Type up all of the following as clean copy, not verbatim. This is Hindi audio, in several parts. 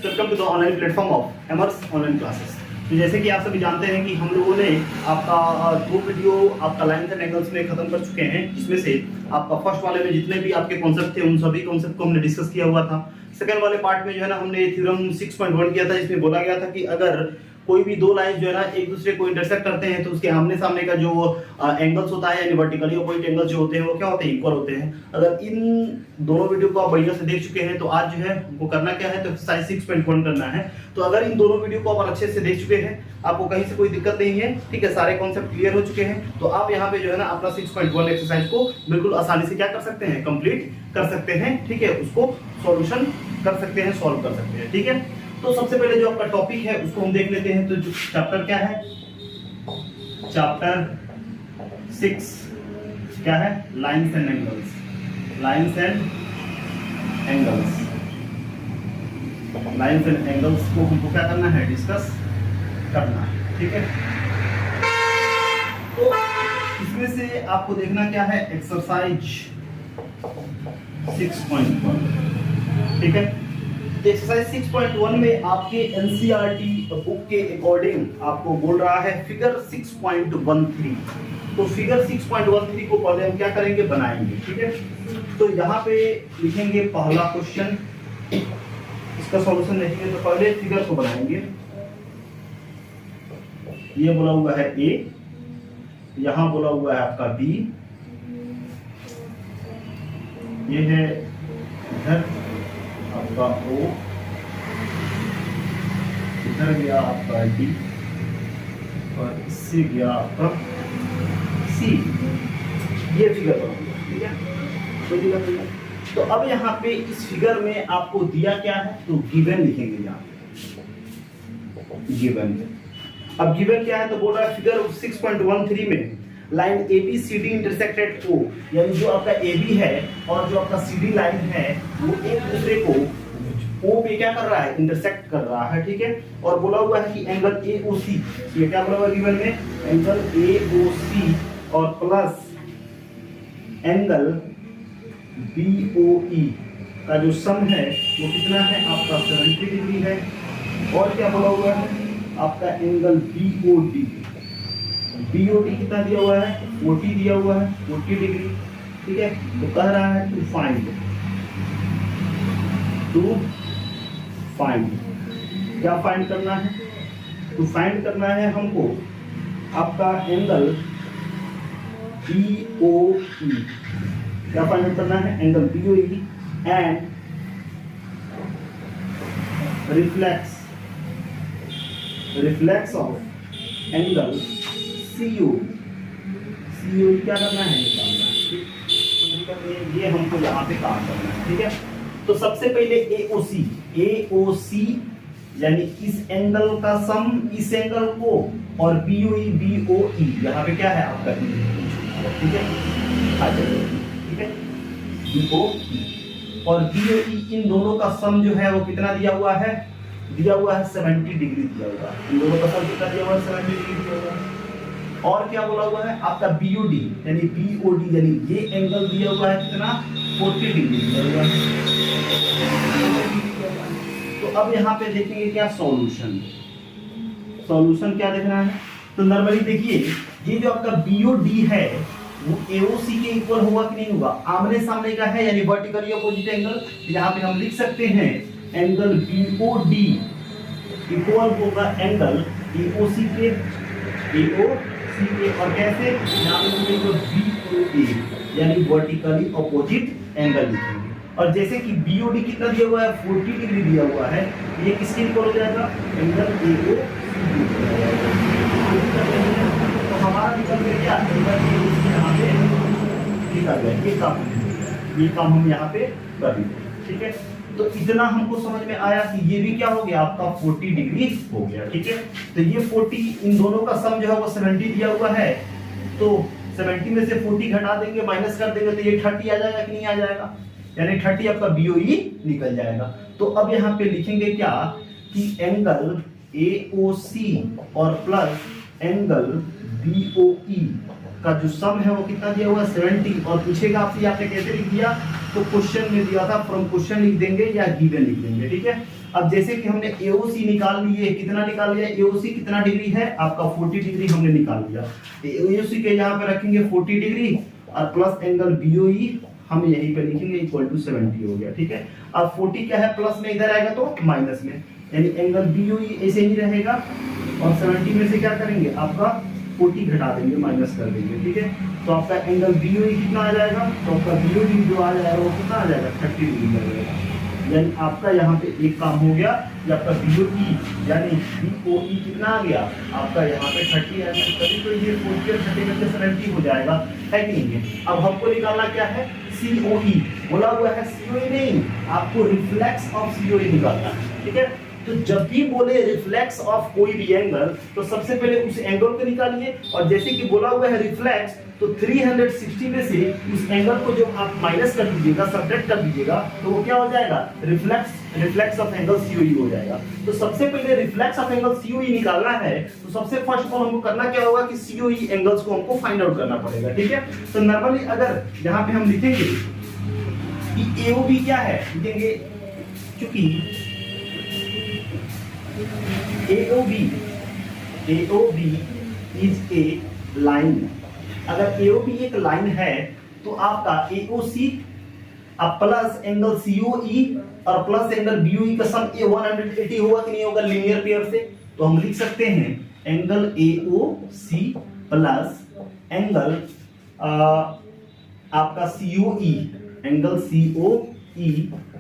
Welcome to the online platform of एमर्स ऑनलाइन क्लासेस। तो जैसे कि आप सभी जानते हैं कि हम लोगों ने आपका दो वीडियो आपका लाइन्स एंड एंगल्स में खत्म कर चुके हैं, जिसमें से आपका फर्स्ट वाले में जितने भी आपके कॉन्सेप्ट थे उन सभी कॉन्सेप्ट को हमने डिस्कस किया हुआ था। सेकंड वाले पार्ट में जो है ना हमने थ्योरम 6.1 किया था, जिसमें बोला गया था कि अगर कोई भी दो लाइन जो है ना एक दूसरे को इंटरसेक्ट करते हैं तो उसके आमने सामने का जो एंगल्स होता है यानी वर्टिकली अपोजिट एंगल्स जो होते हैं वो क्या होते हैं, इक्वल होते हैं। अगर इन दोनों वीडियो को आप बढ़िया से देख चुके हैं तो आज जो है वो करना क्या है, तो एक्सरसाइज 6.1 करना है। तो अगर इन दोनों वीडियो को आप अच्छे से देख चुके हैं, आपको कहीं से कोई दिक्कत नहीं है, ठीक है, सारे कॉन्सेप्ट क्लियर हो चुके हैं, तो आप यहाँ पे जो है ना अपना 6.1 एक्सरसाइज को बिल्कुल आसानी से क्या कर सकते हैं, कंप्लीट कर सकते हैं, ठीक है, उसको सॉल्यूशन कर सकते हैं, सॉल्व कर सकते हैं, ठीक है। तो सबसे पहले जो आपका टॉपिक है उसको हम देख लेते हैं। तो जो चैप्टर क्या है, चैप्टर 6 क्या है, lines and angles. Lines and angles, lines and angles को हमको क्या करना है, डिस्कस करना है, ठीक है। तो इसमें से आपको देखना क्या है, एक्सरसाइज 6.1, ठीक है। एक्सरसाइज 6.1 में आपके एनसीईआरटी बुक के अकॉर्डिंग आपको बोल रहा है फिगर 6.13। तो फिगर 6.13 को पहले हम क्या करेंगे, बनाएंगे, ठीक है। तो यहाँ पे लिखेंगे पहला क्वेश्चन, इसका सॉल्यूशन लिखेंगे। तो पहले फिगर को बनाएंगे। ये बोला हुआ है ए, यहाँ बोला हुआ है आपका बी, ये है इधर आपका O, इधर गया आपका D और इससे गया आपका C। ये फिगर बना, ठीक है। तो अब यहाँ पे इस फिगर में आपको दिया क्या है, तो गिवन लिखेंगे यहाँ पे, गिवन। अब गिवन क्या है, तो बोल रहा है फिगर 6.13 में line A B C D intersected O, यानी जो आपका ए बी है और जो आपका सी डी लाइन है वो एक दूसरे को ओ पे क्या कर रहा है, इंटरसेक्ट कर रहा है, ठीक है। और बोला हुआ है कि एंगल ए ओ सी, ये क्या बोला हुआ है गिवन में, एंगल ए ओ सी और प्लस एंगल बी ओ ई का जो सम है वो कितना है आपका 70 डिग्री है। और क्या बोला हुआ है आपका angle B O D, BOD कितना दिया हुआ है, 40 दिया हुआ है, 40 डिग्री, ठीक है। तो कह रहा है टू फाइंड क्या फाइंड करना है, टू फाइंड करना है हमको आपका एंगल BOE, क्या फाइंड करना है, angle BOE and reflex of angle CO क्या करना है, निकालना है, ठीक। ये हमको यहाँ पे काम करना है, ठीक है। तो सबसे पहले AOC यानी इस एंगल का सम इस एंगल को, और BOE यहाँ पे क्या है आपका, ठीक है, ठीक है। BOE और BOE इन दोनों का सम जो है वो कितना दिया हुआ है, 70 डिग्री दिया हुआ है। इन दोनों का सम कितना दिया हुआ है, 70 डिग्री दिया हुआ है। और क्या बोला हुआ है आपका BOD यानी ये एंगल दिया हुआ है कितना, 40 डिग्री दिया हुआ है। तो अब यहाँ पे देखेंगे क्या सॉल्यूशन क्या देखना है। तो नॉर्मली देखिए ये जो आपका BOD है वो AOC के इक्वल होगा कि नहीं होगा, आमने सामने का है यानी वर्टिकली अपोजिट एंगल। यहाँ पे हम लिख सकते हैं एंगल BOD इक्वल होगा एंगल AOC के, और कैसे, यहाँ पे जो BOA यानी वर्टिकली अपोजिट एंगल लिखेंगे। और जैसे कि BOD कितना दिया हुआ है, 40 डिग्री दिया हुआ है, ये किसके इक्वल हो जाएगा, एंगल AOC। तो हमारा निकल गया क्या, एंगल AOC यहाँ पे निकल गया। ये काम हम यहाँ पे कर लेंगे, ठीक है। तो इतना हमको समझ में आया कि ये भी क्या हो गया आपका 40 डिग्री हो गया, ठीक है। तो ये 40 इन दोनों का सम जो है वो 70 दिया हुआ है, तो 70 में से 40 घटा देंगे, माइनस कर देंगे, तो ये 30 आ जाएगा कि नहीं आ जाएगा, यानी 30 आपका BOE निकल जाएगा। तो अब यहाँ पे लिखेंगे क्या कि एंगल AOC और प्लस एंगल BOE का जो सम है वो कितना दिया हुआ है, 70। और पूछेगा आपसे आपने कैसे लिख दिया, तो क्वेश्चन में दिया था, फ्रॉम क्वेश्चन लिख देंगे या गिवन लिख देंगे, ठीक है। अब जैसे कि हमने AOC निकाल लिए, कितना निकाल लिया, AOC कितना डिग्री है आपका 40 डिग्री हमने निकाल लिया। AOC के यहाँ पे रखेंगे 40 डिग्री और प्लस एंगल BOE हम यहीं पे लिखेंगे इक्वल टू 70 हो गया, ठीक है। अब 40 क्या है, प्लस में इधर आएगा तो माइनस में, यानी एंगल BOE ऐसे ही रहेगा और 70 में से क्या करेंगे आपका 40 घटा देंगे, माइनस कर देंगे, ठीक है। तो आपका एंगल BOE कितना आ जाएगा, तो आपका BOE जो आ जाएगा वो कितना आ जाएगा 30 डिग्री का रहेगा। यानी आपका यहाँ पे एक काम हो गया कि आपका BOE यानी BOE कितना आ गया आपका यहाँ पे 30 है, तभी तो ये 40 और 30 में से 70 हो जाएगा, है कि नहीं है। अब हमको निकालना क्या है, COE बोला हुआ है, COE नहीं, आपको रिफ्लेक्स ऑफ COE निकालना है, ठीक है। तो जब भी बोले रिफ्लेक्स ऑफ कोई भी एंगल तो सबसे पहले उस एंगल को निकालिए, और जैसे कि बोला हुआ है रिफ्लेक्स, तो 360 में से उस एंगल को जो आप माइनस कर दीजिएगा, सब्ट्रैक्ट कर दीजिएगा, तो वो क्या हो जाएगा, रिफ्लेक्स ऑफ एंगल COE हो जाएगा। तो सबसे पहले रिफ्लेक्स ऑफ एंगल COE निकालना है, तो सबसे फर्स्ट ऑफ ऑल हमको करना क्या होगा कि COE एंगल्स को हमको फाइंड आउट करना पड़ेगा, ठीक है। तो नॉर्मली अगर यहाँ पे हम लिखेंगे कि AOB क्या है, लिखेंगे क्योंकि AOB इज ए लाइन। अगर AOB एक लाइन है तो आपका AOC अब प्लस एंगल COE और प्लस एंगल BOE का सम 180 होगा कि नहीं होगा लीनियर पेयर से। तो हम लिख सकते हैं एंगल AOC प्लस एंगल आपका COE, एंगल COE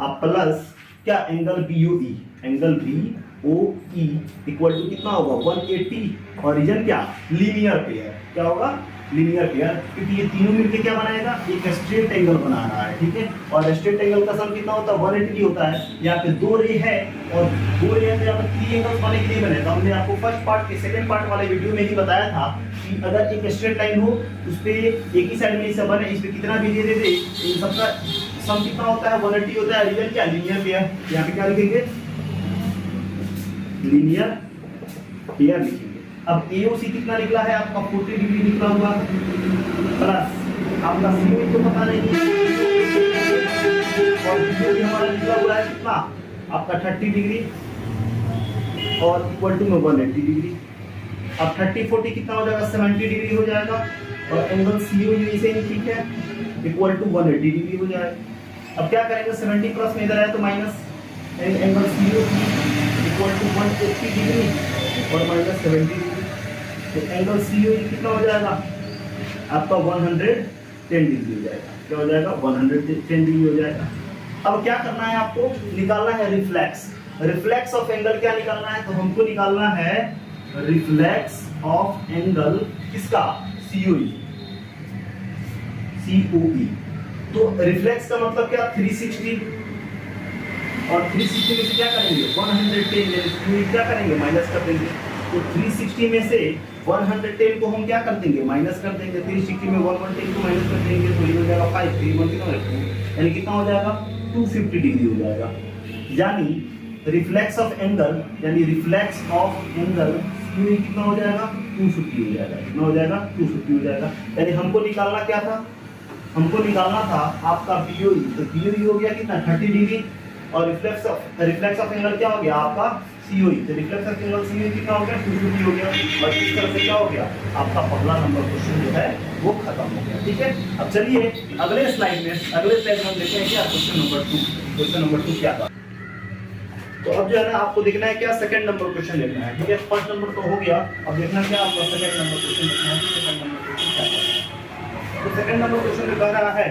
अब प्लस क्या angle BOE, angle BOE equal to कितना होगा 180 और रीजन क्या लीनियर पेयर, क्या होगा लीनियर पेयर, क्योंकि ये तीनों मिलके क्या बनाएगा एक स्ट्रेट एंगल बना रहा है, ठीक है। और स्ट्रेट एंगल का सम कितना होता है 180 होता है। यहाँ पे दो रे है और दो रे है, यहाँ पे 3 एंगल्स बने के लिए बनेगा। हमने आपको फर्स्ट पार्ट के सेकंड पार्ट वाले वीडियो में ही बताया था कि अगर एक स्ट्रेट लाइन हो उस पे एक ही साइड में इसे बने, इस पे कितना भी दे दे इन सबका सम कितना होता है 180 होता है। रीजन क्या लीनियर पेयर, यहाँ पे क्या लिखेंगे लीनियर पेयर लिखेंगे। अब AOC कितना निकला है आपका 40 डिग्री निकला हुआ प्लस आपका COE तो पता नहीं है और BOE हमारा निकला हुआ है कितना आपका 30 डिग्री और इक्वल टू में 180 डिग्री। अब 30 40 कितना हो जाएगा 70 डिग्री हो जाएगा और एंगल COE इसे ही ठीक है इक्वल टू 180 डिग्री हो जाएगा। अब क्या करेंगे 70 प्लस में इधर आया तो minus, angle COE equal to 180 degree और माइनस 70 डिग्री। तो एंगल COE कितना हो जाएगा आपका 110 डिग्री हो जाएगा, क्या हो जाएगा 110 डिग्री हो जाएगा। अब क्या करना है आपको निकालना है रिफ्लेक्स ऑफ एंगल। क्या निकालना है तो हमको निकालना है रिफ्लेक्स ऑफ एंगल किसका COE। तो रिफ्लेक्स का मतलब क्या 360 और 360 में से क्या करेंगे 110 क्या करेंगे माइनस कर देंगे। तो 360 में से 110 को हम क्या कर देंगे माइनस कर देंगे। 360 में 110 को माइनस कर देंगे तो ये हो जाएगा 5 3 कितना रखेंगे यानी कितना हो जाएगा 250 डिग्री हो जाएगा। यानी रिफ्लेक्स ऑफ एंगल COE कितना हो जाएगा 250 हो जाएगा, कितना हो जाएगा 250 हो जाएगा। यानी हमको निकालना क्या था, हमको निकालना था आपका BOE। तो BOE हो गया कितना 30 डिग्री और रिफ्लेक्स ऑफ एंगल क्या हो गया आपका COE। तो रिफ्लेक्स ऑफ एंगल COE कितना हो गया 250 हो गया और इस तरह से क्या हो गया आपका पहला नंबर क्वेश्चन जो है वो खत्म हो गया, ठीक है। अब चलिए अगले स्लाइड में हम देखते हैं क्या क्वेश्चन नंबर 2 क्या था। तो अब जो है ना आपको देखना है क्या सेकंड नंबर क्वेश्चन देखना है, ठीक है। फर्स्ट नंबर तो हो गया, अब देखना क्या आपका सेकंड नंबर क्वेश्चन देखना है। सेकंड नंबर क्वेश्चन क्या है तो सेकंड नंबर क्वेश्चन में कह रहा है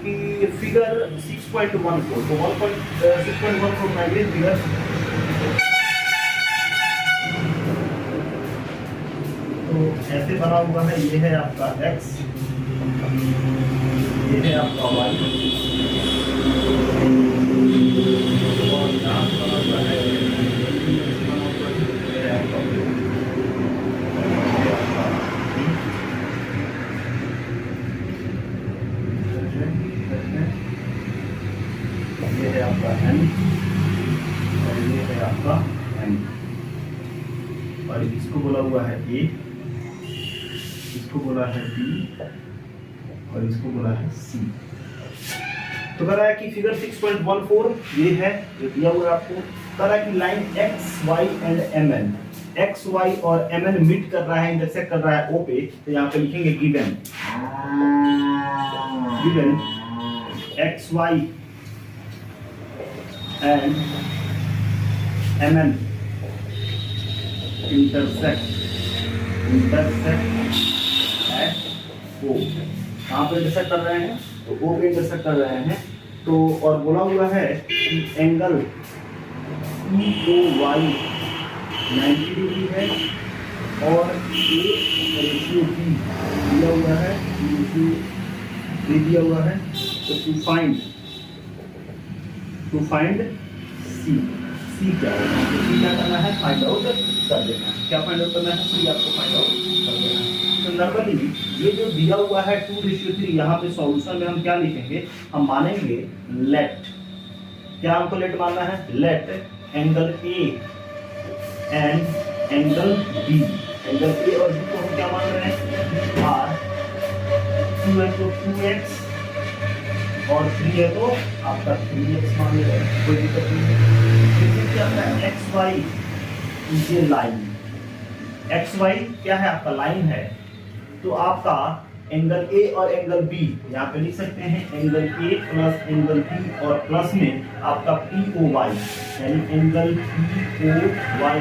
कि फिगर 6.14 तो 6.14 में ये फिगर तो ऐसे बना हुआ है। ये है आपका x, ये है आपका y और यहाँ बना हुआ है ये है आपका n और ये है आपका n और इसको बोला हुआ है a, इसको बोला है b और इसको बोला है c। तो कह रहा है कि फिगर 6.14 ये है जो दिया हुआ है आपको। कह रहा है कि line X Y and M N, X Y और एम एन मीट कर रहा है, इंटरसेक्ट कर रहा है ओ पे, तो यहाँ पे लिखेंगे given X Y and M N intersect at O. कहाँ पे इंटरसेक्ट कर रहे हैं? तो ओ पे इंटरसेक्ट कर रहे हैं। तो और बोला हुआ है कि एंगल POY 90 डिग्री है और A रेशियो B दिया हुआ है, रेशियो B दिया हुआ है। तो टू फाइंड C क्या है? तो C क्या करना है? फाइंड आउट कर देना है। क्या फाइंड आउट करना है? C आपको फाइंड आउट कर देना है। तो नॉर्मली ये जो दिया हुआ है 2:3, यहाँ पे सॉल्यूशन में हम क्या लिखेंगे? हम मानेंगे लेट, क्या हमको लेट मानना है? Let angle A and angle B, angle A और B को हम क्या मान रहे हैं? R, 2 है तो 2x और 3 है तो आपका 3x मान ले रहे हैं, कोई दिक्कत नहीं है। फिर क्या है? एक्स वाई ये लाइन, एक्स वाई क्या है? आपका लाइन है। तो आपका एंगल ए और एंगल बी यहाँ पे लिख सकते हैं, angle A plus angle B और प्लस में आपका POY यानी एंगल POY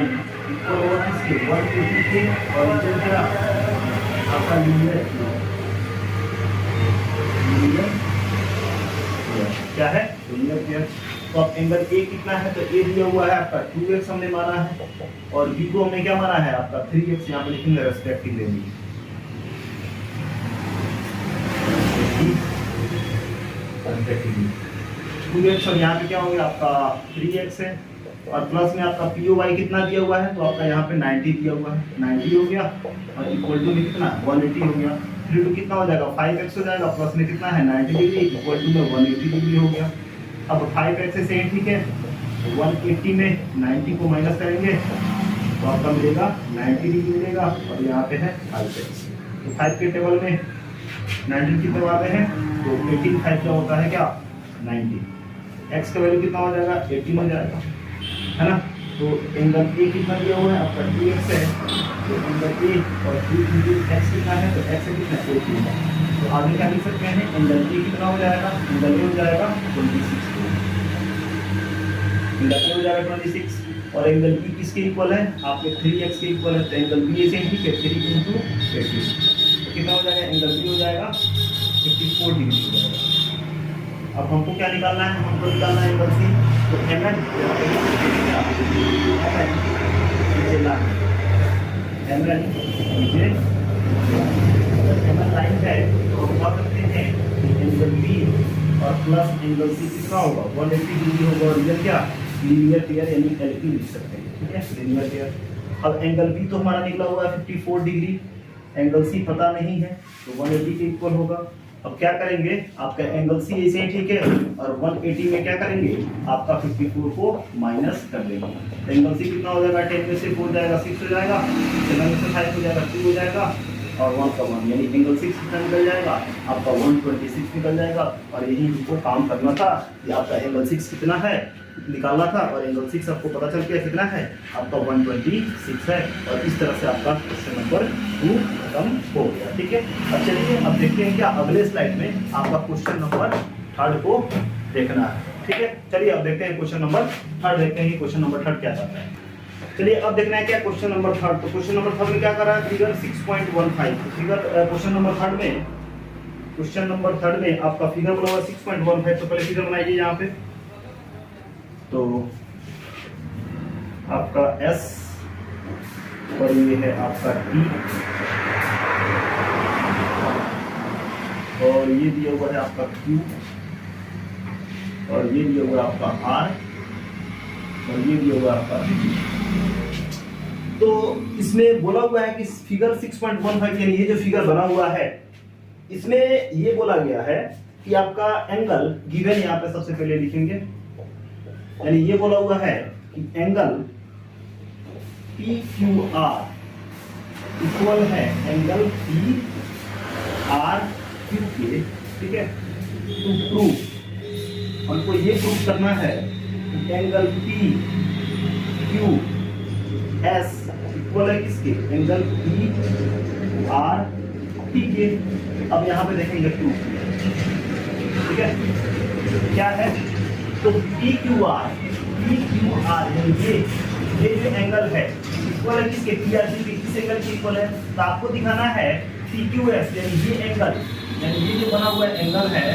इक्वल होगा किसके? 180 के और इधर क्या आपका लीनियर क्या है? Linear pair. तो अब एंगल ए कितना है? तो ए दिया हुआ है आपका 2x हमने माना है और बी को हमने क्या माना है? आपका 3x। यहाँ पे लिखेंगे रेस्पेक्टिवली 2x और यहाँ पे क्या हो गया? आपका 3x है और प्लस में आपका POY कितना दिया हुआ है? तो आपका यहाँ पे 90 दिया हुआ है, 90 हो गया और इक्वल टू में कितना? 180 हो गया। 3 टू कितना हो जाएगा? 5x हो जाएगा, प्लस में कितना है? 90 डिग्री, इक्वल टू में 180 डिग्री हो गया। अब 5x से ठीक है, 180 में 90 को माइनस करेंगे तो आपका मिलेगा 90 डिग्री मिलेगा और यहाँ पे है 5x। तो 5 के टेबल में 19 कितने बार हैं? तो 18 5 क्या होता है? क्या 90। x का वैल्यू कितना हो जाएगा? 18 हो जाएगा, है ना। तो एंगल ए कितना दिया हुआ है? आपका 2x है। तो एंगल ए और 2 इंटू x कितना है? तो x कितना है? 18। तो आगे क्या लिख सकते हैं? एंगल ए कितना हो जाएगा? एंगल ए हो जाएगा 26, एंगल ए हो जाएगा 26 और एंगल बी किसके इक्वल है? आपके 3x के इक्वल है। तो एंगल बी ऐसे ठीक है 3 इंटू 18 कितना हो जाएगा? एंगल बी हो जाएगा 54 डिग्री हो जाएगा। अब हमको क्या निकालना है? हमको निकालना है एंगल सी। तो एम एन लाइन है तो हम बता सकते हैं एंगल बी और प्लस एंगल सी कितना होगा? 180 डिग्री होगा और इधर क्या? लीनियर पेयर यानी LP लिख सकते हैं, ठीक है, लीनियर पेयर। अब एंगल बी तो हमारा निकला हुआ है 54 डिग्री, एंगल सी पता नहीं है तो 180 के इक्वल होगा। अब क्या करेंगे? आपका एंगल सी ऐसे ही ठीक है और 180 में क्या करेंगे? आपका 54 को माइनस कर देंगे। एंगल सी कितना हो जाएगा? 10 में से 4 जाएगा 6 हो जाएगा, 7 में से 5 हो जाएगा 2 हो जाएगा और 1 का 1 यानी एंगल 6 कितना निकल जाएगा? आपका 126 निकल जाएगा। और यही हमको काम करना था कि आपका एंगल 6 कितना है निकालना था और एंगल 6 आपको पता चल गया कितना है? आपका 126 है। और इस तरह से आपका क्वेश्चन नंबर 2 खत्म हो गया, ठीक है। अब चलिए अब देखते हैं क्या अगले स्लाइड में आपका क्वेश्चन नंबर 3 को देखना है, ठीक है। चलिए अब देखते हैं क्वेश्चन नंबर 3 देखते हैं क्वेश्चन नंबर 3 क्या करता है। चलिए अब देखना है क्या क्वेश्चन नंबर 3। तो क्वेश्चन नंबर 3 में क्या कर रहा है? फिगर 6.15 फिगर क्वेश्चन नंबर 3 में, क्वेश्चन नंबर 3 में आपका फिगर बोला हुआ 6.15। तो पहले फिगर बनाइए यहाँ पे। तो आपका S और ये है आपका T और ये दिया हुआ है आपका Q और ये दिया हुआ है आपका R और ये दिया हुआ है आपका V। तो इसमें बोला हुआ है कि फिगर 6.15 यानी ये जो फिगर बना हुआ है इसमें ये बोला गया है कि आपका एंगल गिवन, यहाँ पे सबसे पहले लिखेंगे, यानी ये बोला हुआ है कि एंगल PQR इक्वल है एंगल PRQ के, ठीक है। टू प्रूव हमको ये प्रूफ करना है कि angle P Q S equal है किसके, एंगल पी आर टी के। अब यहाँ पे देखेंगे प्रूफ, ठीक है क्या है, तो पी क्यू आर ये जो एंगल है इक्वल है किसके, पी आर टी के, किस एंगल के इक्वल है, तो आपको दिखाना है पी क्यू एस यानी ये एंगल, यानी ये जो बना हुआ एंगल है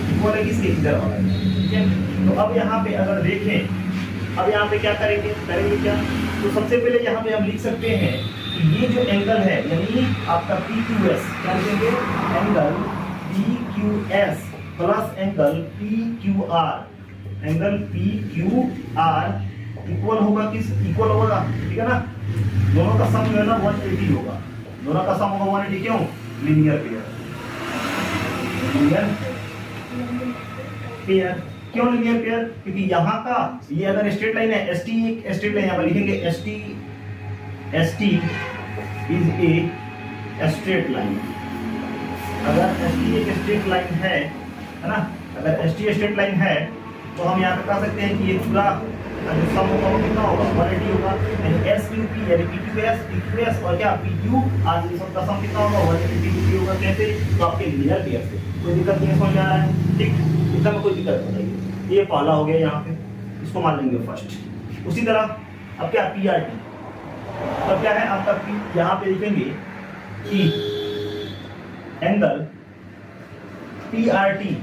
इक्वल है किसके, इधर वाला, ठीक है। तो अब यहाँ पे अगर देखें, अब यहाँ पे क्या करेंगे क्या, तो सबसे पहले यहाँ पे हम लिख सकते हैं कि ये जो एंगल है यानी आपका पी क्यू एस, क्या लिखेंगे, angle P Q S plus angle P Q R, angle P Q R equal होगा किस, इक्वल होगा, ठीक है ना, दोनों का सम जो है ना 180 होगा, दोनों का सम होगा 180, क्यों, लीनियर पेयर, क्यों लीनियर पेयर, क्योंकि यहाँ का ये अगर स्ट्रेट लाइन है, एस टी एक स्ट्रेट लाइन, यहाँ पर लिखेंगे S T is a straight line, अगर एस टी एक स्ट्रेट लाइन है ना, अगर एस टी स्ट्रेट लाइन है तो हम यहाँ पे कह सकते हैं कि ये पूरा जो सम होगा वो कितना होगा, 180 होगा, यानी एस क्यू पी यानी पी क्यू एस और क्या पी क्यू आर, ये सब का सम कितना होगा, 180 होगा। कैसे, तो आपके लीनियर पेयर से कोई दिक्कत नहीं समझ आ रहा है, ठीक, इतना में कोई दिक्कत नहीं। ये पहला हो गया, यहाँ पे इसको मान लेंगे फर्स्ट। उसी तरह अब क्या पी आर टी, तो क्या है आपका पी, यहाँ पे लिखेंगे कि एंगल पी आर टी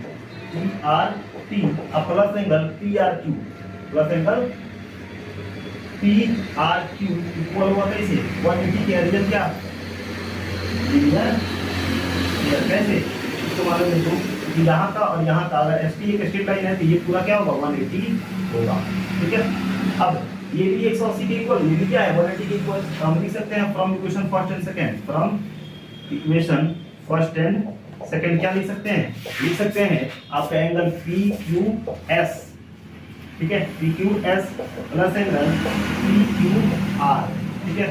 अब plus angle P R Q, plus angle P R Q equal हुआ कैसे, 180 के रीजन क्या, लीनियर, कैसे इसको मालूम है कि यहाँ का और यहाँ का अगर एस टी एक स्ट्रेट लाइन है तो ये पूरा क्या होगा, 180 होगा, ठीक है। अब ये भी 180 के इक्वल, ये भी क्या है, 180 के इक्वल, हम लिख सकते हैं from equation first and second, from equation first and second क्या लिख सकते हैं, लिख सकते हैं आपका एंगल पी क्यू एस, ठीक है, P Q S plus angle P Q R, ठीक है,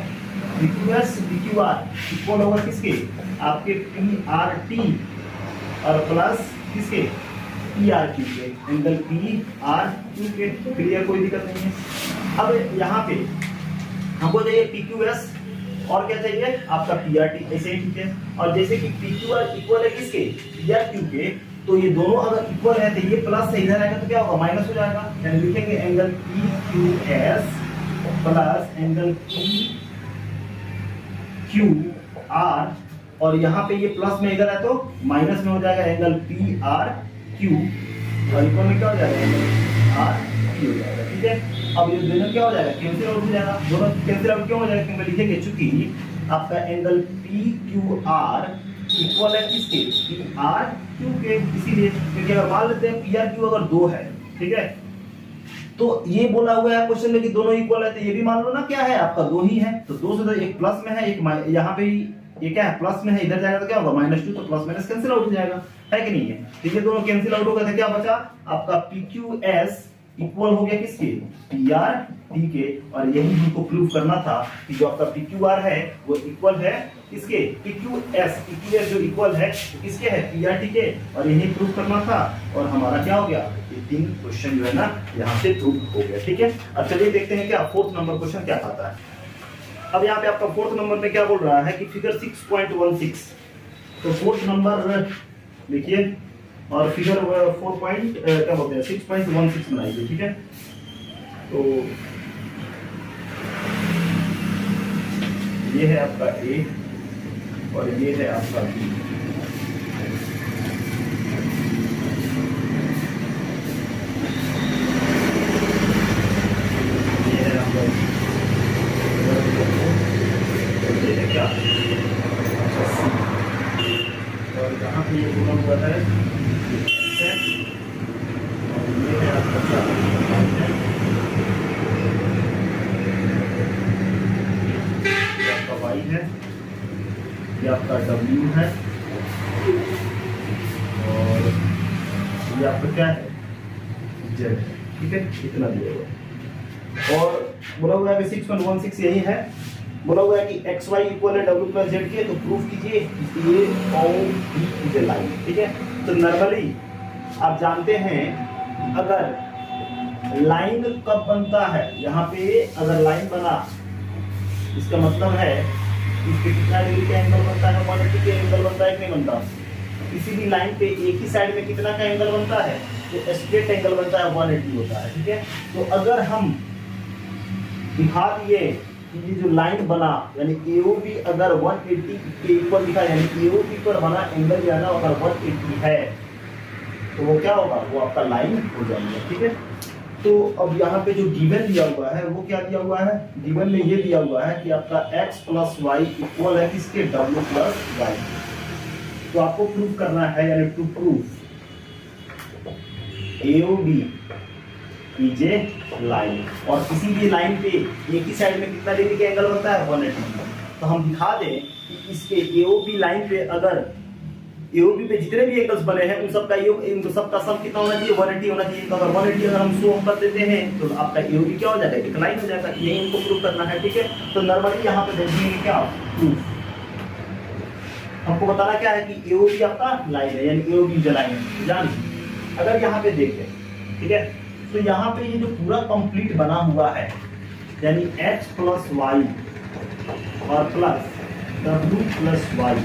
P Q S P Q R equal होगा किसके, आपके पी आर टी और प्लस किसके, पी आर क्यू के, एंगल पी आर क्यू के, क्लियर, कोई दिक्कत नहीं है। अब यहाँ पे हमको चाहिए पी क्यू एस और क्या चाहिए आपका पी आर टी, ऐसे ही ठीक है। और जैसे कि पी क्यू आर इक्वल है किसके, पी आर क्यू के, तो ये दोनों अगर इक्वल है तो ये प्लस से इधर आएगा तो क्या होगा, माइनस हो जाएगा, यानी लिखेंगे angle P Q S plus angle P Q R, और यहाँ पे ये प्लस में इधर है तो माइनस में हो जाएगा एंगल पी आर क्यू, और इक्वल में क्या हो जाएगा, एंगल आर क्यू हो जाएगा, ठीक है। अब ये दोनों क्या हो जाएगा, कैंसिल आउट हो जाएगा, दोनों कैंसिल आउट क्यों हो जाएगा, क्योंकि लिखेंगे चूंकि आपका angle P Q R equal है किसके, पी आर क्यू के, इसीलिए क्योंकि अगर मान लेते हैं पी आर क्यू अगर 2 है, ठीक है, तो ये बोला हुआ है क्वेश्चन में कि दोनों इक्वल है, तो ये भी मान लो ना क्या है आपका 2 ही है, तो 2 से तो एक प्लस में है, एक यहाँ पे ये क्या है प्लस में है, इधर जाएगा तो क्या होगा -2, तो प्लस माइनस कैंसिल आउट हो जाएगा, है कि नहीं है। तो ये दोनों कैंसिल आउट हो गए थे, क्या बचा आपका पी क्यू एस इक्वल हो गया किसके, पी आर टी के, और यही हमको प्रूव करना था कि जो आपका पी क्यू आर है वो इक्वल है किसके, पी क्यू एस जो इक्वल है किसके है, पी आर टी के, और यही प्रूव करना था, और हमारा क्या हो गया, ये 3 क्वेश्चन जो है ना यहाँ से प्रूव हो गया, ठीक है। अब चलिए देखते हैं क्या 4th नंबर क्वेश्चन क्या आता है। अब यहाँ पे आपका 4th नंबर में क्या बोल रहा है कि फिगर 6.16, तो 4th नंबर देखिए, और फिगर 6.16 बनाइए, ठीक है। तो ये है आपका ए और ये है आपका बी, ये है आपका ये है क्या, और यहाँ पे ये गुना हुआ है, ये है आपका क्या, ये आपका वाई है, ये आपका डब्ल्यू है, और ये आपका क्या है, जेड है, ठीक है, इतना दिया हुआ। और बोला हुआ है कि 6.16 यही है, बोला हुआ है कि एक्स वाई इक्वल है डब्ल्यू प्लस जेड के, तो प्रूफ कीजिए ए और बी इज ए लाइन, ठीक है। तो नॉर्मली आप जानते हैं अगर लाइन कब बनता है, यहाँ पे अगर लाइन बना इसका मतलब है इसके कितना डिग्री का एंगल बनता है, 180 का एंगल बनता है कि नहीं बनता। किसी भी लाइन पे एक ही साइड में कितना का एंगल बनता है, तो स्ट्रेट एंगल बनता है 180 होता है, ठीक है। तो अगर हम दिखा दिए कि ये जो लाइन बना यानी AOB अगर 180 के इक्वल दिखा, यानी AOB पर बना एंगल याना अगर 180 है तो वो क्या होगा, वो आपका लाइन हो जाएगा, ठीक है। तो अब यहाँ पे जो गिवन दिया हुआ है वो क्या दिया हुआ है, गिवन में ये दिया हुआ है कि आपका x प्लस वाई इक्वल है किसके, w प्लस वाई। तो आपको प्रूफ करना है, यानी to proof AOB is a line, और किसी भी लाइन पे एक ही साइड में कितना डिग्री का एंगल बनता है, 180। तो हम दिखा दें कि इसके AOB लाइन पे अगर AOB पे जितने भी एंगल्स बने हैं उन सबका योग, इन सबका सम कितना होना चाहिए, 180 होना चाहिए। तो अगर 180 अगर हम शो कर देते हैं तो आपका AOB क्या हो जाएगा, एक लाइन हो जाएगा। यही इनको प्रूव करना है, ठीक है। तो नॉर्मली यहाँ पे देखेंगे क्या प्रूफ, हमको बताना क्या है कि AOB आपका लाइन है, यानी AOB जो लाइन है जान। अगर यहाँ पे देखें, ठीक है, तो यहाँ पे ये जो पूरा कंप्लीट बना हुआ है यानी x प्लस वाई और प्लस w प्लस वाई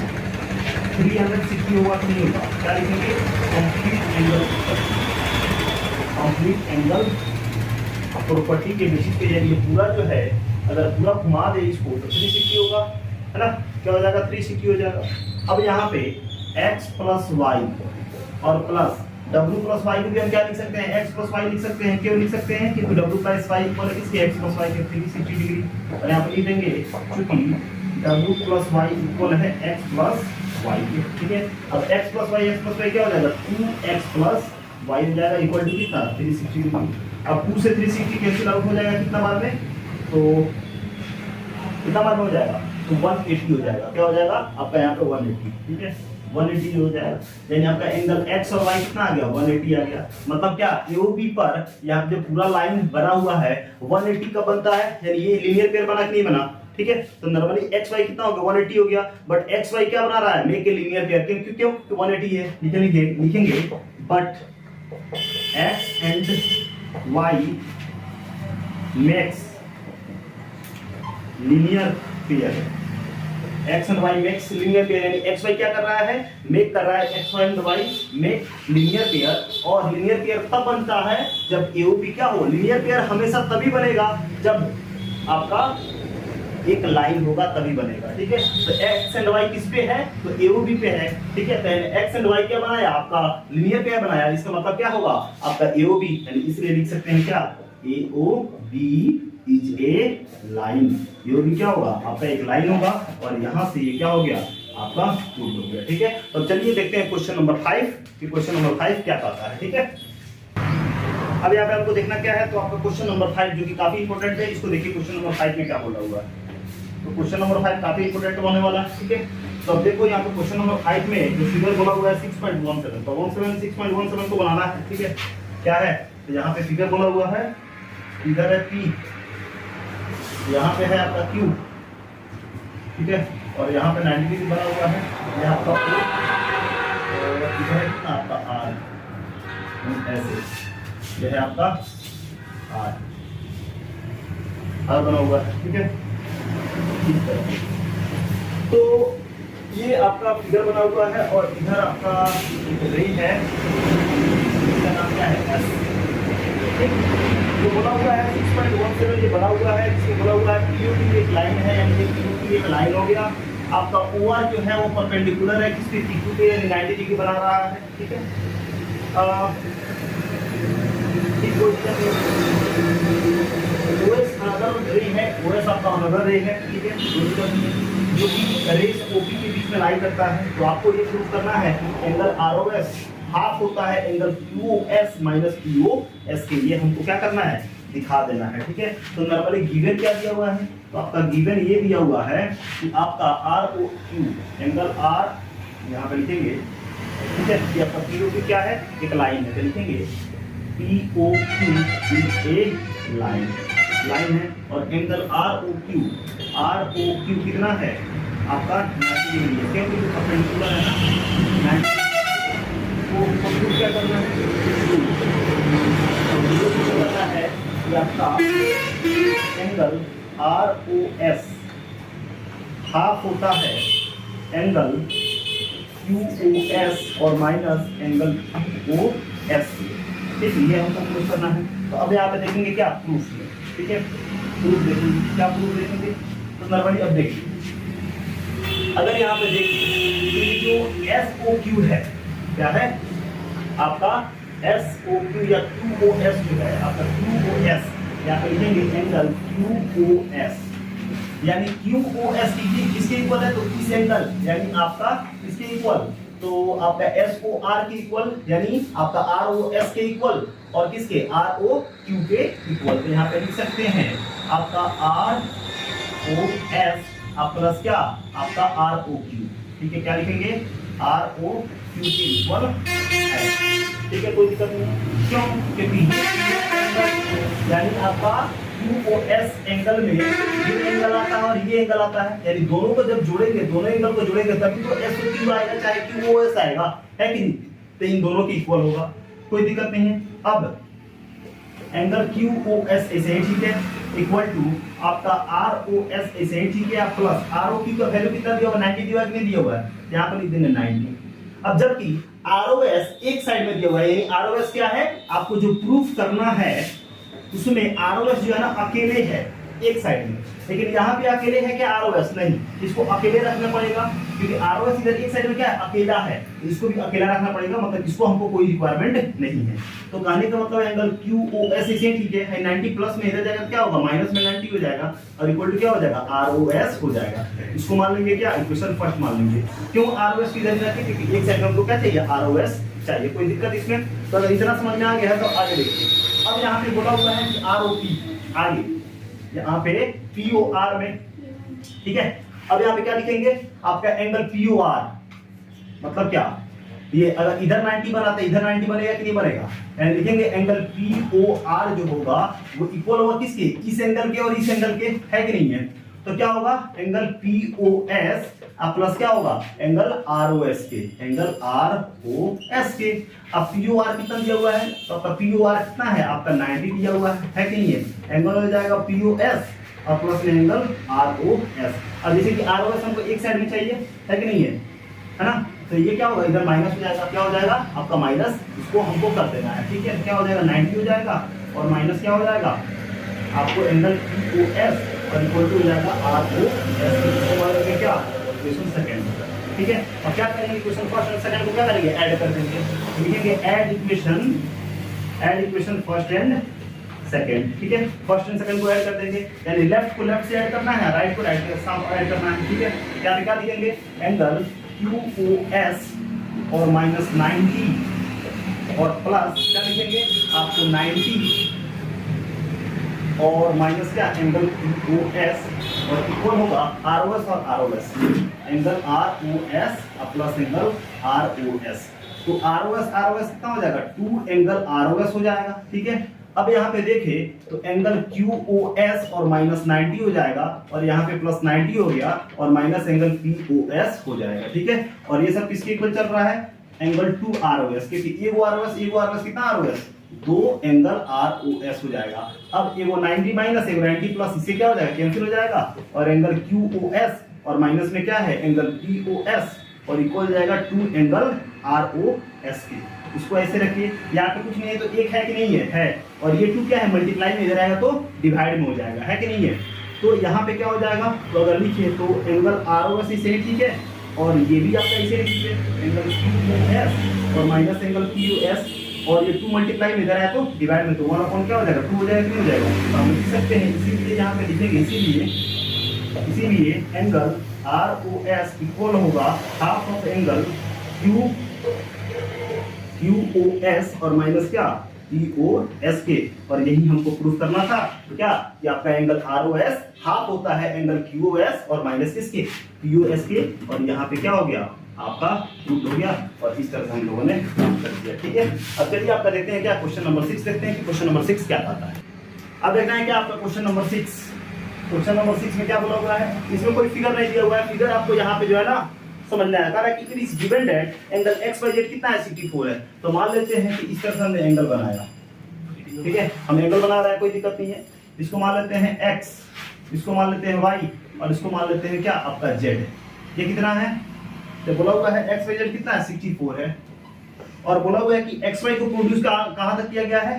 360 होगा कि नहीं होगा, क्या लिखेंगे, कंप्लीट एंगल प्रॉपर्टी के बेसिस पे, यानी ये पूरा जो है अगर पूरा घुमा दे इसको तो 360 होगा, है ना। क्या हो जाएगा, 360 हो जाएगा। अब यहाँ पे x प्लस वाई और प्लस w प्लस वाई को भी हम क्या लिख सकते हैं, x प्लस वाई लिख सकते हैं। क्यों लिख सकते हैं, क्योंकि w प्लस वाई इक्वल है इसके x प्लस वाई के 360 डिग्री, और यहाँ पे लिख देंगे क्योंकि w प्लस वाई इक्वल है x प्लस वाई के, ठीक है। अब x प्लस वाई क्या हो जाएगा, 2x प्लस वाई हो जाएगा इक्वल टू कितना, 360 डिग्री। अब 2 से 360 कैंसिल आउट हो जाएगा कितना बार में, तो कितना बार में हो जाएगा, तो 180 हो जाएगा। क्या हो जाएगा आपका यहाँ पे 180, ठीक है, 180 हो जाएगा। यानी आपका एंगल x और y कितना आ गया, 180 आ गया। मतलब क्या, AOB पर यहाँ जो पूरा लाइन बना हुआ है 180 का बनता है, यानी ये लीनियर पेयर बना कि नहीं बना, ठीक है। तो नॉर्मली xy कितना हो गया, 180 हो गया, बट xy क्या बना रहा है, मेक ए लीनियर पेयर। क्यों, 180 है, लिखेंगे but x and y makes linear pair, x and y makes linear pair, यानी xy क्या कर रहा है, मेक कर रहा है x and y make linear pair. और लीनियर पेयर तब बनता है जब AOB क्या हो, लीनियर पेयर हमेशा तभी बनेगा जब आपका एक लाइन होगा तभी बनेगा, ठीक है। तो x एंड y किस पे है, तो AOB पे है, ठीक है। तो x एंड y क्या बनाया, आपका लीनियर पेयर बनाया, इसका मतलब क्या होगा, आपका AOB, यानी इसलिए लिख सकते हैं क्या, AOB is a line. AOB क्या होगा, आपका एक लाइन होगा, और यहाँ से ये क्या हो गया, आपका प्रूफ हो गया, ठीक है। तो चलिए देखते हैं क्वेश्चन नंबर 5 कि क्वेश्चन नंबर 5 क्या कहता है, ठीक है। अब यहाँ पे आपको देखना क्या है, तो आपका क्वेश्चन नंबर 5 जो कि काफी इंपॉर्टेंट है, इसको देखिए क्वेश्चन नंबर 5 में क्या बोला हुआ है। तो क्वेश्चन नंबर 5 काफी इंपॉर्टेंट होने वाला है, ठीक है। तो अब देखो यहाँ पे क्वेश्चन नंबर 5 में जो फिगर बोला हुआ है 6.17, तो 6.17 को बनाना है, ठीक है। क्या है, तो यहाँ पे फिगर बोला हुआ है, इधर है P, यहाँ पे है आपका Q, ठीक है, और यहाँ पे 90 डिग्री बना हुआ है, ये आपका O, और इधर है कितना आपका R, ऐसे ये है आपका R बना हुआ है, ठीक है। तो ये आपका फिगर बना हुआ है, और इधर आपका रे है, इसका नाम क्या है, S, जो बोला हुआ है 6.17 ये बना हुआ है, जिसको बोला हुआ है POD एक लाइन है, यानी कि POD एक लाइन हो गया। आपका OR जो है वो परपेंडिकुलर है किसके, PQ पे, यानी 90 डिग्री बना रहा है, ठीक है। OS अनदर रे है, OS आपका अनदर रे है, ठीक है, जो कि रेस OP के बीच में लाई करता है। तो आपको ये प्रूव करना है एंगल ROS हाफ होता है एंगल QOS माइनस POS के लिए, हमको क्या करना है, दिखा देना है, ठीक है। तो नॉर्मली गिवन क्या दिया हुआ है, तो आपका गिवन ये दिया हुआ है कि आपका ROQ एंगल R यहाँ पे लिखेंगे, ठीक है, कि आपका POQ क्या है, एक लाइन है, तो लिखेंगे POQ इज ए लाइन है, और एंगल ROQ कितना है आपका 90 डिग्री है, क्योंकि परपेंडिकुलर है ना, 90 को इसको क्या करना है, तो करना है कि आपका एंगल ROS हाफ होता है एंगल QOS और माइनस एंगल OS। ठीक है, ये हमको प्रूफ करना है। तो अब यहाँ पे देखेंगे क्या प्रूफ में, ठीक है, प्रूफ देखेंगे, क्या प्रूफ देखेंगे। तो नॉर्मली अब देखिए, अगर यहाँ पे देखिए जो SOQ है, क्या है आपका SOQ या QOS जो है आपका QOS, यहाँ पे लिखेंगे एंगल QOS, यानी QOS किसके इक्वल है, तो इस एंगल यानी आपका इसके इक्वल, तो आपका SOR के इक्वल यानी आपका ROS के इक्वल और किसके ROQ के इक्वल। तो यहाँ पे लिख सकते हैं आपका ROS आप प्लस क्या आपका ROQ, ठीक है, क्या लिखेंगे ROQ के इक्वल है, ठीक है, कोई दिक्कत नहीं। क्यों, क्योंकि यानी आपका QOS एंगल में ये एंगल आता है और ये एंगल आता है, यानी दोनों को जब जोड़ेंगे, दोनों एंगल को जोड़ेंगे तभी तो SOQ आएगा, चाहे QOS आएगा, है कि नहीं। तो इन दोनों के इक्वल होगा, कोई दिक्कत नहीं है। अब एंगल QOS ऐसे ही ठीक है, इक्वल टू आपका ROS ऐसे ही ठीक है, आप प्लस ROQ का वैल्यू कितना दिया हुआ 90 दिया नहीं दिया हुआ है, यहाँ पर लिख देंगे 90। अब जबकि ROS एक साइड में दिया हुआ है, ROS क्या है आपको जो प्रूफ करना है उसमें ROS जो है ना अकेले है एक साइड में, लेकिन यहाँ पे अकेले है क्या ROS नहीं, इसको अकेले रखना पड़ेगा क्योंकि ROS इधर एक साइड में क्या है अकेला है, इसको भी अकेला रखना पड़ेगा, मतलब इसको हमको कोई रिक्वायरमेंट नहीं है। तो कहने का मतलब एंगल QOS इसे ठीक है 90 प्लस में इधर जाएगा क्या होगा माइनस में 90 हो जाएगा और इक्वल टू क्या हो जाएगा ROS हो जाएगा। इसको मान लेंगे क्या इक्वेशन फर्स्ट मान लेंगे। क्यों ROS की इधर रखें, क्योंकि एक साइड में हमको क्या चाहिए ROS चाहिए, कोई दिक्कत इसमें। तो अगर इतना समझ में आ गया है तो आगे देखिए। अब यहाँ पे बोला हुआ है कि ROP आगे यहाँ पे POR में, ठीक है। अब यहाँ पे क्या लिखेंगे आपका एंगल POR मतलब क्या, ये अगर इधर 90 बनाते इधर 90 बनेगा कि नहीं बनेगा, यानी लिखेंगे एंगल POR जो होगा वो इक्वल होगा किसके, इस एंगल के और इस एंगल के, है कि नहीं है। तो क्या होगा एंगल POS प्लस क्या होगा एंगल ROS के, एंगल ROS के। अब POR कितना दिया हुआ है, तो आपका POR कितना है आपका 90 दिया हुआ है कि नहीं है। एंगल हो जाएगा POS और प्लस में एंगल ROS। अब जैसे कि ROS हमको एक साइड में चाहिए, है कि नहीं है ना, तो ये क्या होगा इधर माइनस हो जाएगा, क्या हो जाएगा आपका माइनस, इसको हमको कर देना है, ठीक है। क्या हो जाएगा 90 हो जाएगा और माइनस क्या हो जाएगा आपको एंगल POS और इक्वल टू हो जाएगा ROS। क्या इक्वेशन सेकंड, ठीक है। और क्या करेंगे इक्वेशन फर्स्ट और सेकंड को क्या करेंगे ऐड कर देंगे, लिखेंगे add equation first and second, ठीक है। फर्स्ट एंड सेकंड को ऐड कर देंगे, यानी लेफ्ट को लेफ्ट से ऐड करना है, राइट को राइट के साथ ऐड करना है, ठीक है। क्या लिखेंगे एंगल QOS और माइनस 90 और प्लस क्या लिखेंगे आपको 90 और माइनस क्या एंगल QOS और इक्वल होगा ROS और ROS, angle ROS plus angle ROS। तो ROS कितना हो जाएगा 2 एंगल ROS हो जाएगा, ठीक है। अब यहाँ पे देखें तो एंगल QOS और माइनस 90 हो जाएगा और यहाँ पे प्लस 90 हो गया और माइनस एंगल POS हो जाएगा, ठीक है। और ये सब किसके इक्वल चल रहा है एंगल 2 ROS, क्योंकि एगो ROS कितना ROS 2 एंगल ROS हो जाएगा। अब एगो 90 माइनस एगो 90 प्लस, इससे क्या हो जाएगा कैंसिल हो जाएगा और एंगल QOS और माइनस में क्या है एंगल POS और इक्वल हो जाएगा 2 एंगल ROS के। इसको ऐसे रखिए, यहाँ पे कुछ नहीं है तो एक है कि नहीं है और ये 2 क्या है मल्टीप्लाई में इधर आएगा तो डिवाइड में हो जाएगा, है कि नहीं है। तो यहाँ पे क्या हो जाएगा, तो अगर लिखिए तो एंगल ROS इसे ठीक है और ये भी आपका इसे ठीक है एंगल QOS और माइनस एंगल POS और ये 2 मल्टीप्लाई में इधर आया तो डिवाइड में, तो 1 क्या हो जाएगा 2 हो जाएगा, क्यों हो जाएगा, तो हम लिख सकते हैं। इसीलिए यहाँ पे लिखेंगे इसीलिए एंगल ROS इक्वल होगा हाफ ऑफ एंगल QOS और माइनस क्या POS के, और यही हमको प्रूफ करना था क्या कि आपका एंगल ROS हाफ होता है एंगल QOS और माइनस किसके POS के, और यहाँ पे क्या हो गया आपका प्रूफ हो गया और इस तरह से हम लोगों ने प्रूफ कर दिया, ठीक है। अब चलिए आपका देखते हैं क्या क्वेश्चन नंबर 6 देखते हैं कि क्वेश्चन नंबर 6 क्या आता है। अब देखना है क्या आपका क्वेश्चन नंबर 6 में क्या बोला हुआ है, इसमें कोई फिगर नहीं दिया हुआ है, फिगर आपको यहाँ पे जो है ना समझना है। कह रहा है कि it is given that angle X Y Z कितना है 64 है। तो मान लेते हैं कि इस तरह से हमने एंगल बनाया, ठीक है, हम एंगल बना रहे हैं, कोई दिक्कत नहीं है। इसको मान लेते हैं x, इसको मान लेते हैं y और इसको मान लेते हैं क्या आपका z। ये कितना है, तो बोला हुआ है x y z कितना है 64 है, और बोला हुआ है कि x y को प्रोड्यूस कहां तक किया गया है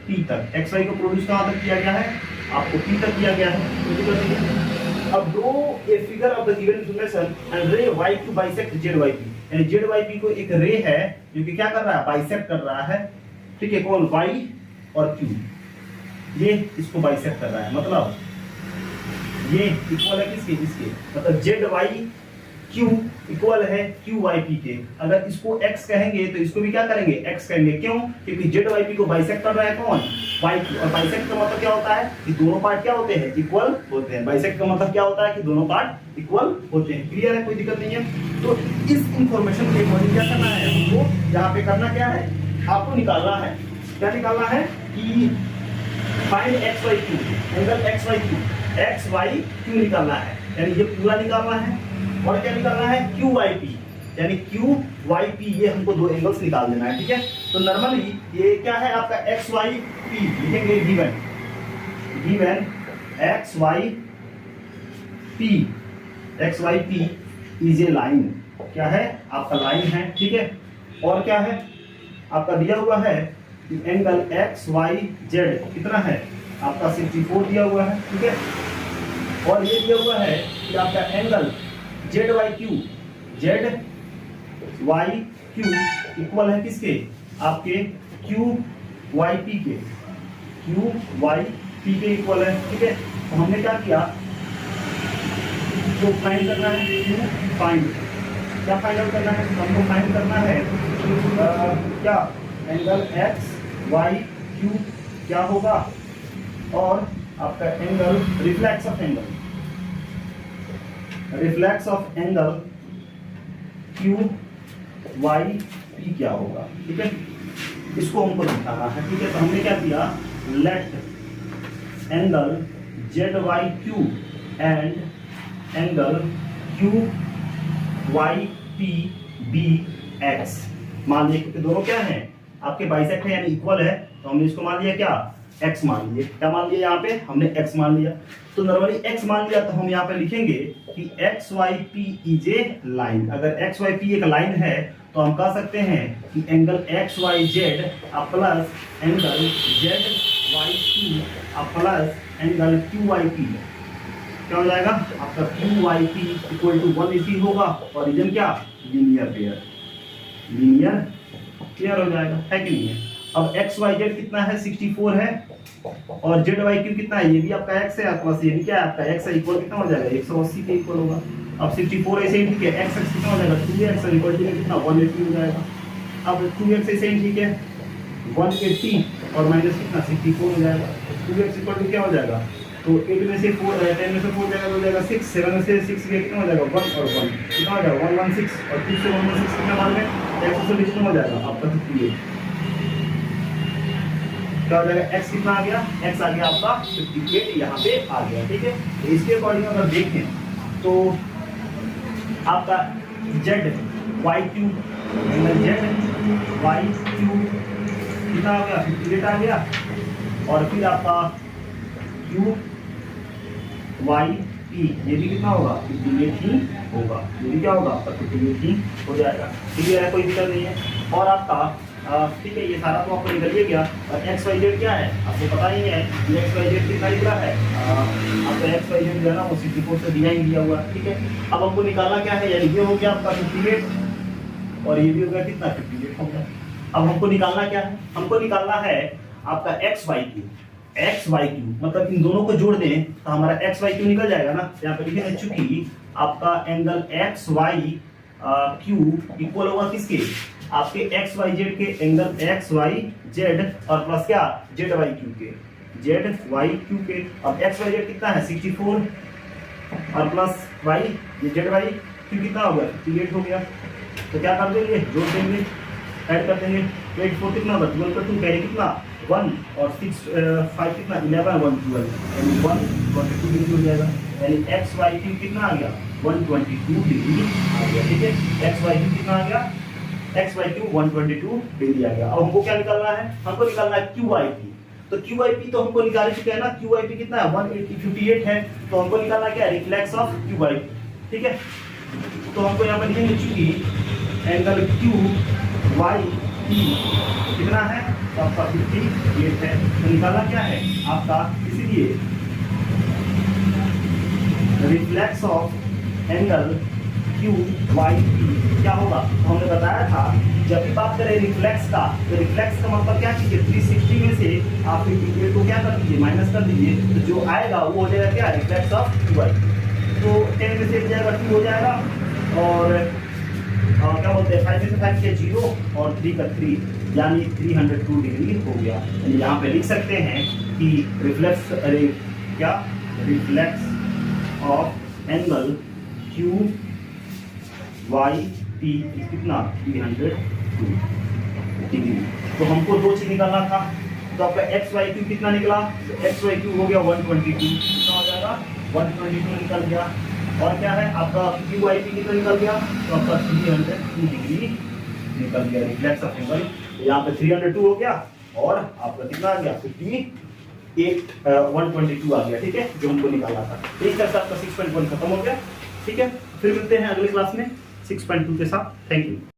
p तक। x y को प्रोड्यूस कहां तक किया गया है, आपको p तक किया गया है। अब draw a figure of the given information and रे y2 बाइसेक्ट zyp, यानी zyp को एक रे है जो कि क्या कर रहा है, बाइसेक्ट कर रहा है, ठीक है, कौन y और q, ये इसको बाइसेक्ट कर रहा है, मतलब ये इक्वल है किसके, इसके, मतलब जेड वाई क्यू इक्वल है क्यू वाई पी के। अगर इसको x कहेंगे तो इसको भी क्या करेंगे, x कहेंगे। क्यों, क्योंकि जेड वाई पी को बाइसेक्ट कर रहा है कौन, वाई क्यू, और बाइसेक्ट का मतलब क्या होता है कि दोनों पार्ट क्या होते हैं, इक्वल होते हैं। बाइसेक्ट का मतलब क्या होता है कि दोनों पार्ट इक्वल होते हैं। क्लियर है, कोई दिक्कत नहीं है। तो इस इंफॉर्मेशन के अकॉर्डिंग क्या करना है हमको, यहाँ पे करना क्या है, आपको निकालना है, क्या निकालना है कि find X Y Q, angle X Y Q, X Y Q निकालना है, यानी ये पूरा निकालना है। और क्या निकालना है, क्यू वाई पी, यानी क्यू वाई पी, ये हमको दो एंगल्स निकाल देना है, ठीक है। तो नॉर्मली ये क्या है आपका एक्स वाई पी, लिखेंगे given X Y P, X Y P is a line, क्या है आपका लाइन है, ठीक है। और क्या है आपका दिया हुआ है कि एंगल एक्स वाई जेड कितना है आपका 64 दिया हुआ है, ठीक है। और ये दिया हुआ है कि आपका angle Z Y Q, Z Y Q equal है किसके, आपके क्यू वाई पी के, क्यू वाई पी के इक्वल है, ठीक है। तो हमने क्या किया, तो फाइंड करना है क्यू फाइंड, क्या फाइंड आउट करना है, हमको फाइंड करना है क्या एंगल एक्स वाई क्यू क्या होगा, और आपका angle reflex of angle, reflex of angle Q Y P क्या होगा, ठीक है। इसको हमको दिखाना है, ठीक है। तो हमने क्या किया, let angle Z Y Q and angle Q Y P be X, मान लिया क्योंकि दोनों क्या है आपके बाइसेक्ट है यानी इक्वल है, तो हमने इसको मान लिया क्या, x मान लिया। क्या मान लिया, यहाँ पे हमने x मान लिया। तो नॉर्मली x मान लिया तो हम यहाँ पे लिखेंगे कि X Y P is a line. अगर एक्स वाई पी एक लाइन है तो हम कह सकते हैं कि angle X Y Z plus angle Z Y Q plus angle Q Y P क्या हो जाएगा आपका, Q Y P equal to 180 होगा, और रीजन क्या, लीनियर पेयर, लीनियर क्लियर हो जाएगा, है कि नहीं है। अब एक्स वाई जेड कितना है 64 है, और जेड वाई क्यू कितना है, ये भी आपका एक्स है प्लस ये भी क्या है आपका एक्स है, इक्वल कितना हो जाएगा 180 के इक्वल होगा। अब 64 ऐसे ही ठीक है, एक्स एक्स कितना हो जाएगा 2x इक्वल टू कितना 180 हो जाएगा। अब 2x ऐसे ही ठीक है 180 और माइनस कितना 64 हो जाएगा। 2x इक्वल टू क्या हो जाएगा, तो 8 में से 4 10 में से 4 जाएगा तो हो जाएगा 6, 7 में से 6 गया कितना हो जाएगा 1 और 1 कितना हो जाएगा 116, और 2 से 116 कितना मान में 120 कितना हो जाएगा आपका 58, क्या हो जाएगा x कितना आ गया, x आ गया आपका 58 यहाँ पे आ गया, ठीक है। तो इसके अकॉर्डिंग अगर देखें तो आपका Z Y Q, Z Y Q कितना आ गया 58 आ गया, और फिर आपका क्यू वाई पी ये भी कितना होगा 58 ही होगा, ये भी क्या होगा आपका 58 ही हो जाएगा, ठीक है, कोई दिक्कत नहीं है। और आपका ठीक है, ये सारा तो आपको निकल ही गया। और एक्स वाई जेड क्या है आपको पता ही है, ये एक्स वाई जेड कितना निकला है आपका एक्स वाई जेड जो है ना वो 64 से दिया ही दिया हुआ है, ठीक है। अब हमको निकालना क्या है, यानी ये हो गया आपका 58 और ये भी हो गया कितना 58 हो गया। अब हमको निकालना क्या है, हमको निकालना है आपका X Y Q, X Y Q मतलब इन दोनों को जोड़ दें तो हमारा एक्स वाई क्यू निकल जाएगा ना। यहाँ पे लिखेंगे चूंकि आपका angle X Y Q equal होगा किसके, आपके एक्स वाई जेड के एंगल एक्स वाई जेड और प्लस क्या जेड वाई क्यू के, जेड वाई क्यू के। अब एक्स वाई जेड कितना है 64 और प्लस वाई ये जेड वाई क्यू कितना हो गया 58 हो गया। तो क्या कर देंगे, जोड़ देंगे, ऐड कर देंगे। 84 कितना होगा 12 पर 2 कैरी कितना 1 और 6 5 कितना 11 1 12 यानी 1 22 हो जाएगा, यानी एक्स वाई क्यू कितना आ गया 122 डिग्री आ गया, ठीक है। एक्स वाई क्यू कितना आ गया, एक्स वाई क्यू 122 डिग्री आ गया। अब हमको क्या निकालना है, हमको निकालना है क्यू वाई पी। तो क्यू वाई पी तो हमको निकाल चुके हैं ना, क्यू वाई पी कितना है 18058 है, तो हमको निकालना क्या है reflex of Q Y P, ठीक है। तो हमको यहाँ पर लिखेंगे चूंकि एंगल क्यू वाई पी कितना है, तो आपका 58 है, तो निकालना क्या है आपका, इसीलिए reflex of angle Q Y P क्या होगा, तो हमने बताया था जब भी बात करें रिफ्लेक्स का, तो रिफ्लेक्स का मतलब क्या कीजिए 360 में से आप 58 को क्या कर दीजिए माइनस कर दीजिए, तो जो आएगा वो हो जाएगा क्या रिफ्लेक्स ऑफ क्यू वाई। तो 10 में से 1 जाएगा 2 हो जाएगा, और क्या बोलते हैं 5 में से 5 किया 0 और 3 का 3 यानी 302 डिग्री हो गया। यानी यहाँ पे लिख सकते हैं कि रिफ्लेक्स क्या reflex of angle Q Y P कितना 302 डिग्री। तो हमको दो चीज निकालना था, तो आपका एक्स वाई क्यू कितना निकला, तो एक्स वाई क्यू हो गया 122, कितना हो जाएगा 122 निकल गया। और क्या है आपका क्यू वाई पी कितना निकल गया, तो आपका 302 डिग्री निकल गया रिफ्लेक्स ऑफ एंगल। तो यहाँ पे 302 हो गया और आपका कितना आ गया 122 आ गया, ठीक है, जो हमको निकालना था। तो इस तरह से आपका 6.1 खत्म हो गया, ठीक है। फिर मिलते हैं अगले क्लास में 6.2 के साथ। Thank you.